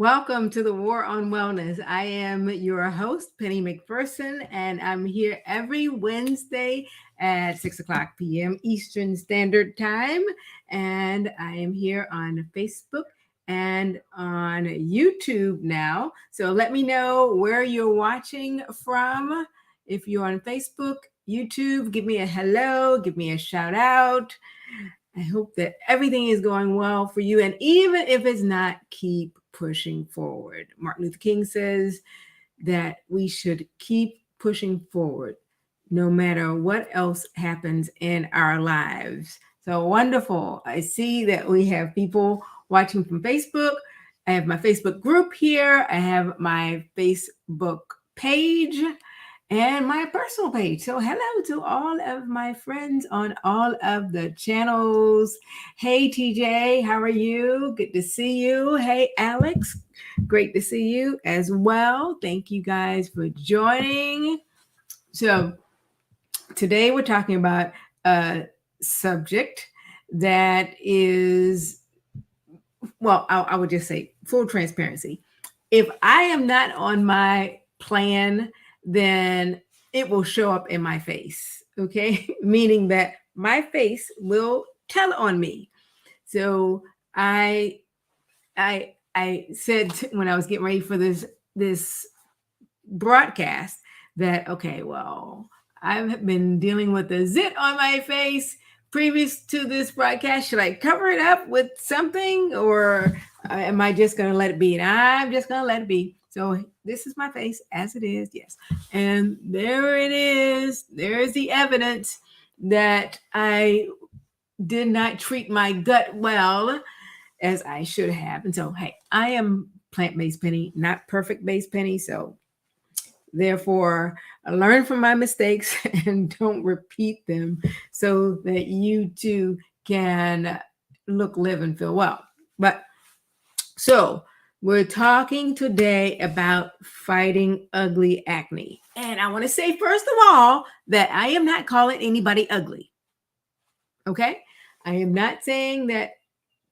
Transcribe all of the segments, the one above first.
Welcome to the War on Wellness. I am your host, Penny McPherson, and I'm here every Wednesday at 6 o'clock p.m. Eastern Standard Time. And I am here on Facebook and on YouTube now. So let me know where you're watching from. If you're on Facebook, YouTube, give me a hello, give me a shout out. I hope that everything is going well for you. And even if it's not, keep pushing forward. Martin Luther King says that we should keep pushing forward no matter what else happens in our lives. So wonderful. I see that we have people watching from Facebook. I have my Facebook group here. I have my Facebook page and my personal page. So hello to all of my friends on all of the channels. Hey TJ, how are you? Good to see you. Hey Alex, great to see you as well. Thank you guys for joining. So today we're talking about a subject that is, well, I would just say full transparency. If I am not on my plan, then it will show up in my face. Okay. Meaning that my face will tell on me. So I said when I was getting ready for this broadcast that, okay, well, I've been dealing with a zit on my face previous to this broadcast. Should I cover it up with something, or am I just going to let it be? And I'm just going to let it be. So this is my face as it is. Yes. And there it is. There is the evidence that I did not treat my gut well as I should have. And so, hey, I am plant-based Penny, not perfect-based Penny. So therefore, I learn from my mistakes and don't repeat them so that you too can look, live, and feel well. But so we're talking today about fighting ugly acne. And I want to say, first of all, that I am not calling anybody ugly. Okay? I am not saying that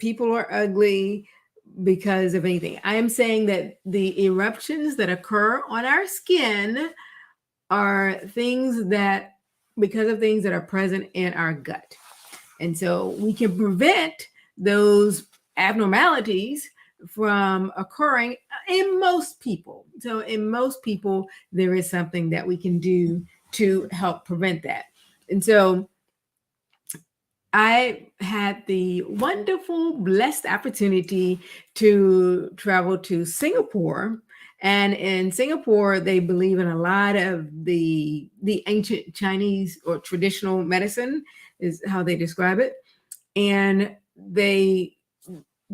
people are ugly because of anything. I am saying that the eruptions that occur on our skin are things that, because of things that are present in our gut. And so we can prevent those abnormalities from occurring in most people. So in most people, there is something that we can do to help prevent that. And so I had the wonderful, blessed opportunity to travel to Singapore. And in Singapore, they believe in a lot of the ancient Chinese or traditional medicine, is how they describe it. And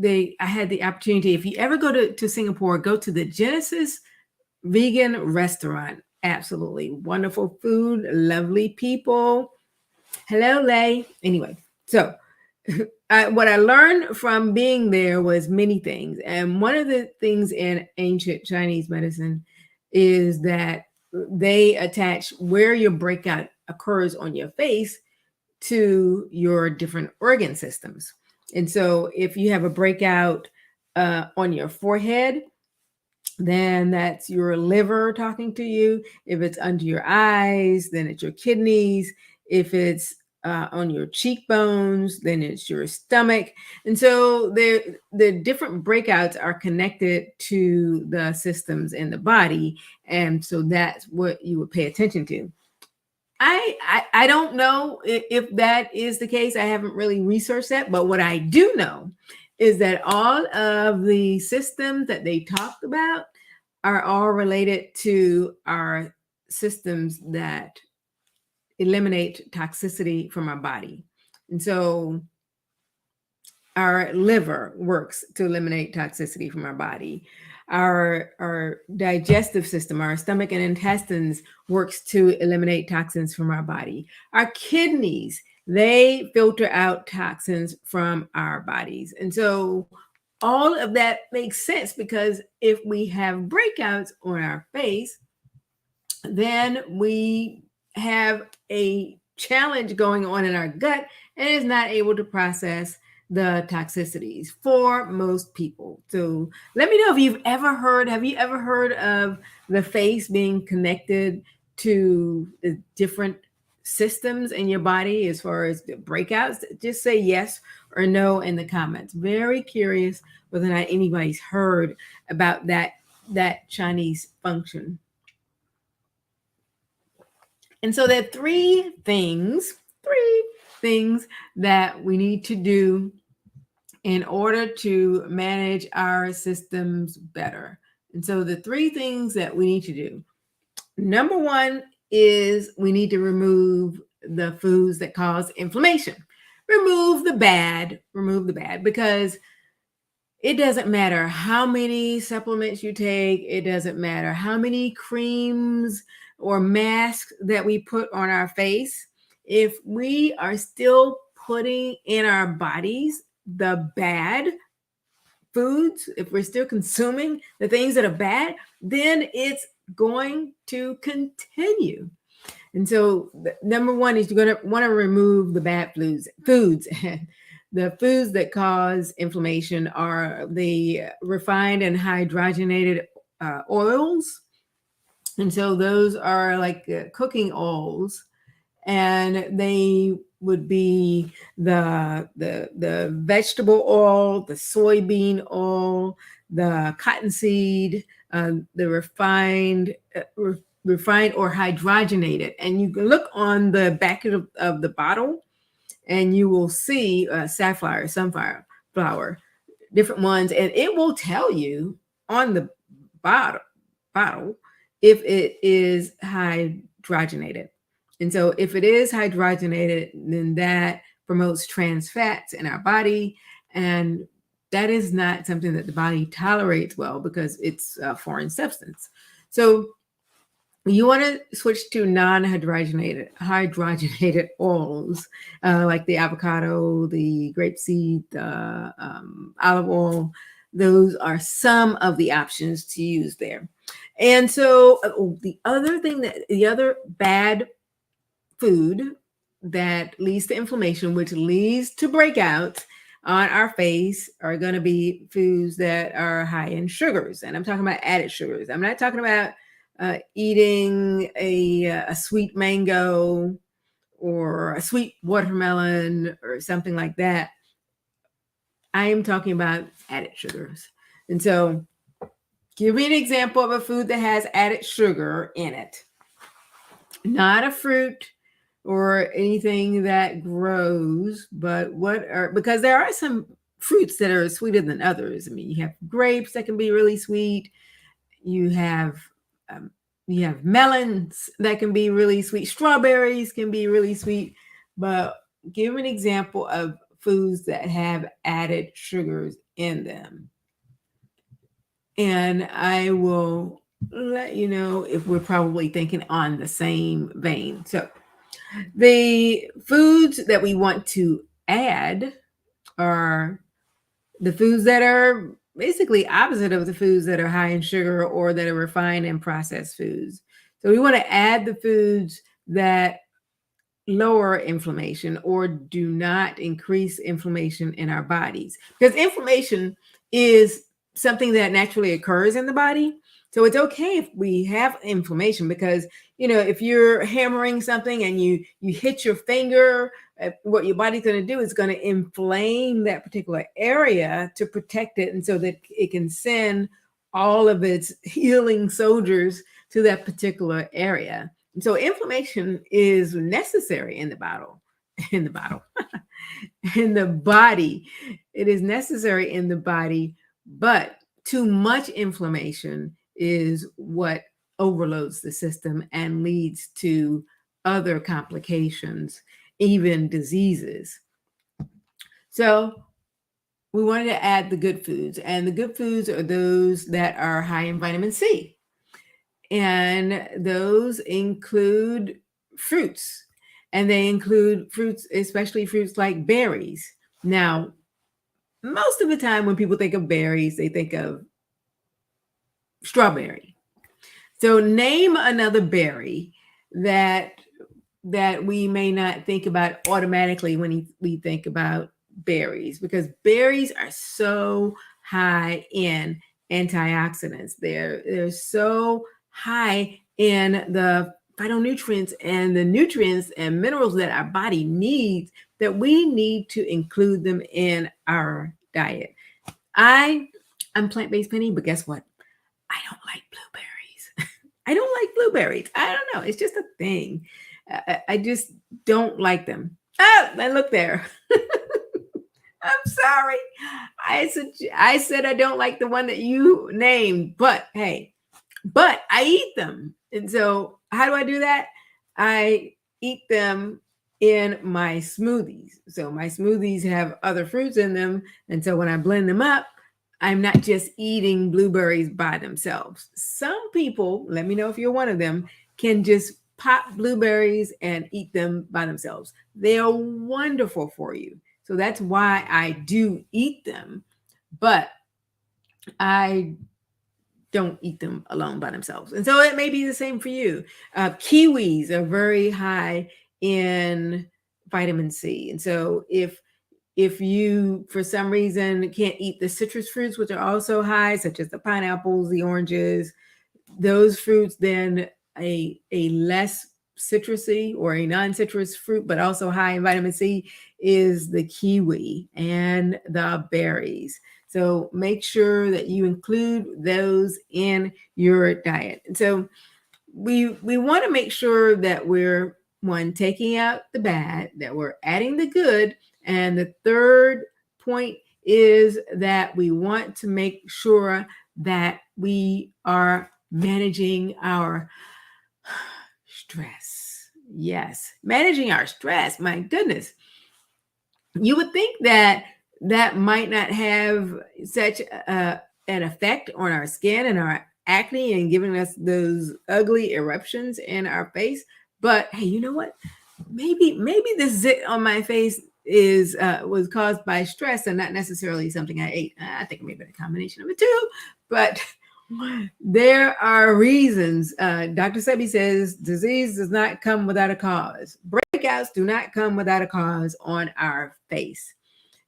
I had the opportunity, if you ever go to Singapore, go to the Genesis Vegan Restaurant. Absolutely wonderful food, lovely people. Hello, Lay. Anyway, so what I learned from being there was many things. And one of the things in ancient Chinese medicine is that they attach where your breakout occurs on your face to your different organ systems. And so if you have a breakout on your forehead, then that's your liver talking to you. If it's under your eyes, then it's your kidneys. If it's on your cheekbones, then it's your stomach. And so the different breakouts are connected to the systems in the body. And so that's what you would pay attention to. I don't know if that is the case. I haven't really researched that, but what I do know is that all of the systems that they talked about are all related to our systems that eliminate toxicity from our body. And so our liver works to eliminate toxicity from our body. Our digestive system, our stomach and intestines works to eliminate toxins from our body. Our kidneys, they filter out toxins from our bodies. And so all of that makes sense, because if we have breakouts on our face, then we have a challenge going on in our gut and is not able to process the toxicities for most people. So let me know if have you ever heard of the face being connected to the different systems in your body as far as the breakouts? Just say yes or no in the comments. Very curious whether or not anybody's heard about that Chinese function. And so there are three things that we need to do in order to manage our systems better. And so the three things that we need to do. Number one is we need to remove the foods that cause inflammation. Remove the bad, because it doesn't matter how many supplements you take. It doesn't matter how many creams or masks that we put on our face. If we are still putting in our bodies the bad foods, if we're still consuming the things that are bad, then it's going to continue. And so number one is you're going to want to remove the bad foods. The foods that cause inflammation are the refined and hydrogenated oils. And so those are like cooking oils, and they would be the vegetable oil, the soybean oil, the cottonseed, the refined or hydrogenated. And you can look on the back of the bottle, and you will see safflower, sunflower flower, different ones, and it will tell you on the bottle if it is hydrogenated. And so if it is hydrogenated, then that promotes trans fats in our body, and that is not something that the body tolerates well because it's a foreign substance. So you want to switch to non-hydrogenated oils, like the avocado, the grapeseed, the olive oil. Those are some of the options to use there. And so the other bad food that leads to inflammation, which leads to breakouts on our face, are going to be foods that are high in sugars. And I'm talking about added sugars. I'm not talking about eating a sweet mango or a sweet watermelon or something like that. I am talking about added sugars. And so give me an example of a food that has added sugar in it. Not a fruit or anything that grows, but because there are some fruits that are sweeter than others. I mean, you have grapes that can be really sweet. You have melons that can be really sweet. Strawberries can be really sweet. But give an example of foods that have added sugars in them, and I will let you know if we're probably thinking on the same vein. So the foods that we want to add are the foods that are basically opposite of the foods that are high in sugar or that are refined and processed foods. So we want to add the foods that lower inflammation or do not increase inflammation in our bodies, because inflammation is something that naturally occurs in the body. So it's okay if we have inflammation, because if you're hammering something and you hit your finger, what your body's going to do is going to inflame that particular area to protect it, and so that it can send all of its healing soldiers to that particular area. And so inflammation is necessary in the body. It is necessary in the body, but too much inflammation is what overloads the system and leads to other complications, even diseases. So we wanted to add the good foods, and the good foods are those that are high in vitamin C. And those include fruits, and they include fruits, especially fruits like berries. Now, most of the time when people think of berries, they think of strawberry. So name another berry that we may not think about automatically when we think about berries, because berries are so high in antioxidants. They're so high in the phytonutrients and the nutrients and minerals that our body needs, that we need to include them in our diet. I'm plant-based, Penny, but guess what? I don't like blueberries. I don't like blueberries. I don't know. It's just a thing. I just don't like them. Oh, and look there. I'm sorry. I said I don't like the one that you named, but hey, but I eat them. And so how do I do that? I eat them in my smoothies. So my smoothies have other fruits in them. And so when I blend them up, I'm not just eating blueberries by themselves. Some people, let me know if you're one of them, can just pop blueberries and eat them by themselves. They are wonderful for you. So that's why I do eat them, but I don't eat them alone by themselves. And so it may be the same for you. Kiwis are very high in vitamin C. And so if you, for some reason, can't eat the citrus fruits, which are also high, such as the pineapples, the oranges, those fruits, then a less citrusy or a non-citrus fruit, but also high in vitamin C, is the kiwi and the berries. So make sure that you include those in your diet. And so we want to make sure that we're, one, taking out the bad, that we're adding the good. And the third point is that we want to make sure that we are managing our stress. Yes, managing our stress. My goodness. You would think that that might not have such an effect on our skin and our acne and giving us those ugly eruptions in our face. But hey, you know what? Maybe the zit on my face is was caused by stress and not necessarily something I ate. I think maybe a combination of the two, but there are reasons. Dr. Sebi says disease does not come without a cause. Breakouts do not come without a cause on our face.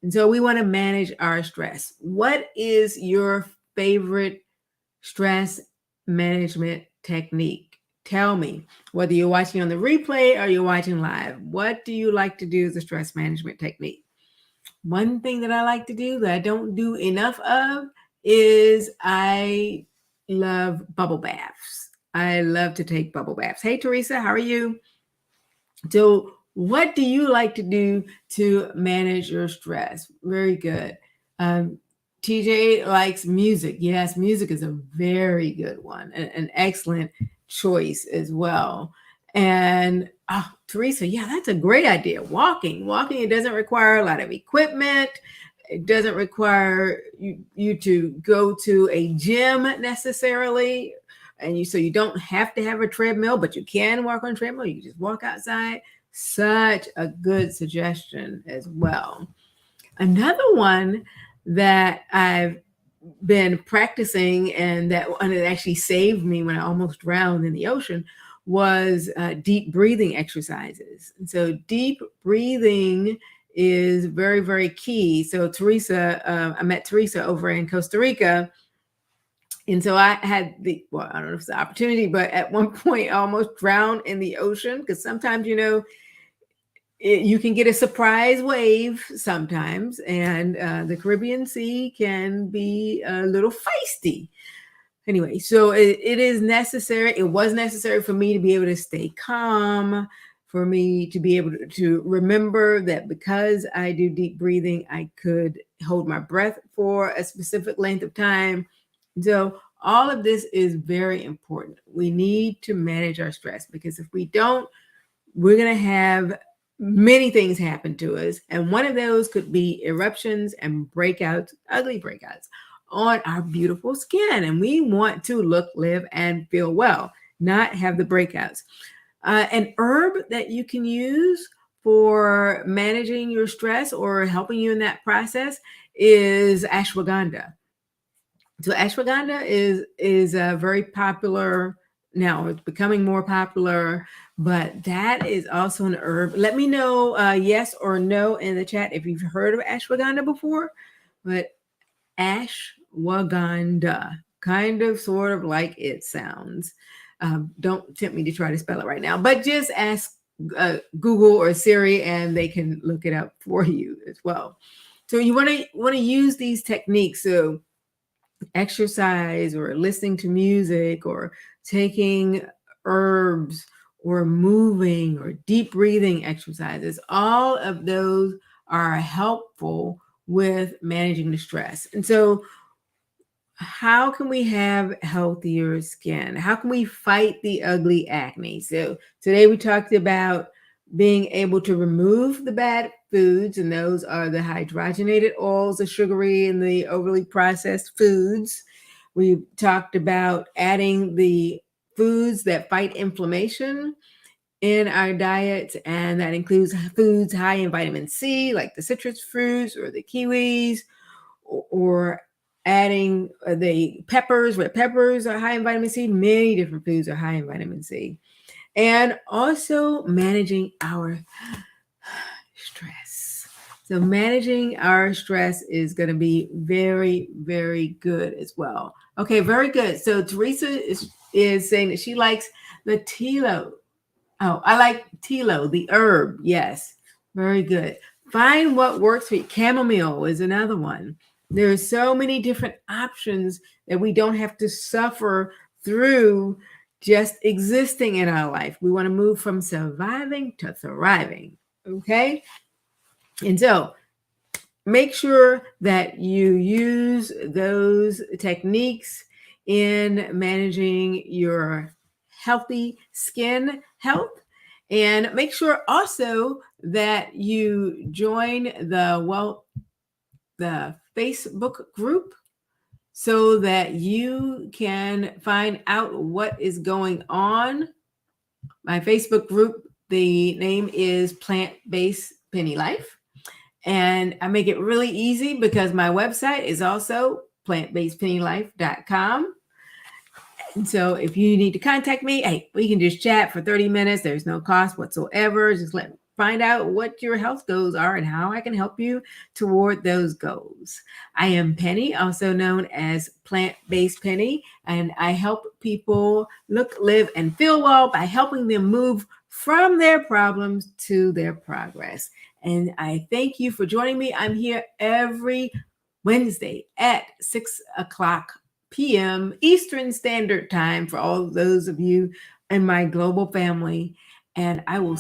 And so we want to manage our stress. What is your favorite stress management technique? Tell me, whether you're watching on the replay or you're watching live, what do you like to do as a stress management technique? One thing that I like to do that I don't do enough of is I love bubble baths. I love to take bubble baths. Hey, Teresa, how are you? So what do you like to do to manage your stress? Very good. TJ likes music. Yes, music is a very good one, an excellent choice as well. And Teresa, yeah, that's a great idea. Walking, it doesn't require a lot of equipment. It doesn't require you to go to a gym necessarily. And so you don't have to have a treadmill, but you can walk on a treadmill. You just walk outside. Such a good suggestion as well. Another one that I've been practicing and it actually saved me when I almost drowned in the ocean was deep breathing exercises. And so deep breathing is very, very key. So Teresa, I met Teresa over in Costa Rica. And so I had I don't know if it's the opportunity, but at one point I almost drowned in the ocean, because sometimes, you can get a surprise wave sometimes, and the Caribbean Sea can be a little feisty. Anyway, so it is necessary. It was necessary for me to be able to stay calm, for me to be able to remember that because I do deep breathing, I could hold my breath for a specific length of time. So all of this is very important. We need to manage our stress, because if we don't, we're going to have many things happen to us. And one of those could be eruptions and breakouts, ugly breakouts on our beautiful skin. And we want to look, live, and feel well, not have the breakouts. An herb that you can use for managing your stress or helping you in that process is ashwagandha. So ashwagandha is a very popular now. It's becoming more popular, but that is also an herb. Let me know yes or no in the chat if you've heard of ashwagandha before. But ashwagandha, kind of sort of like it sounds. Don't tempt me to try to spell it right now, but just ask Google or Siri and they can look it up for you as well. So you want to use these techniques. So exercise or listening to music or taking herbs or moving or deep breathing exercises, all of those are helpful with managing the stress. And so how can we have healthier skin? How can we fight the ugly acne? So today we talked about being able to remove the bad foods, and those are the hydrogenated oils, the sugary and the overly processed foods. We talked about adding the foods that fight inflammation in our diet, and that includes foods high in vitamin C, like the citrus fruits or the kiwis, or adding the peppers. Red peppers are high in vitamin C. Many different foods are high in vitamin C. And also managing our stress. So managing our stress is going to be very, very good as well. Okay, very good. So Teresa is saying that she likes the tilo. Oh, I like tilo, the herb. Yes, very good. Find what works for you. Chamomile is another one. There are so many different options that we don't have to suffer through just existing in our life. We want to move from surviving to thriving. Okay. And so make sure that you use those techniques in managing your healthy skin health. And make sure also that you join the Facebook group so that you can find out what is going on. My Facebook group, the name is Plant-Based Penny Life. And I make it really easy because my website is also plantbasedpennylife.com. And so if you need to contact me, hey, we can just chat for 30 minutes. There's no cost whatsoever. Just find out what your health goals are and how I can help you toward those goals. I am Penny, also known as Plant-Based Penny, and I help people look, live, and feel well by helping them move from their problems to their progress. And I thank you for joining me. I'm here every Wednesday at 6 o'clock p.m. Eastern Standard Time for all those of you in my global family. And I will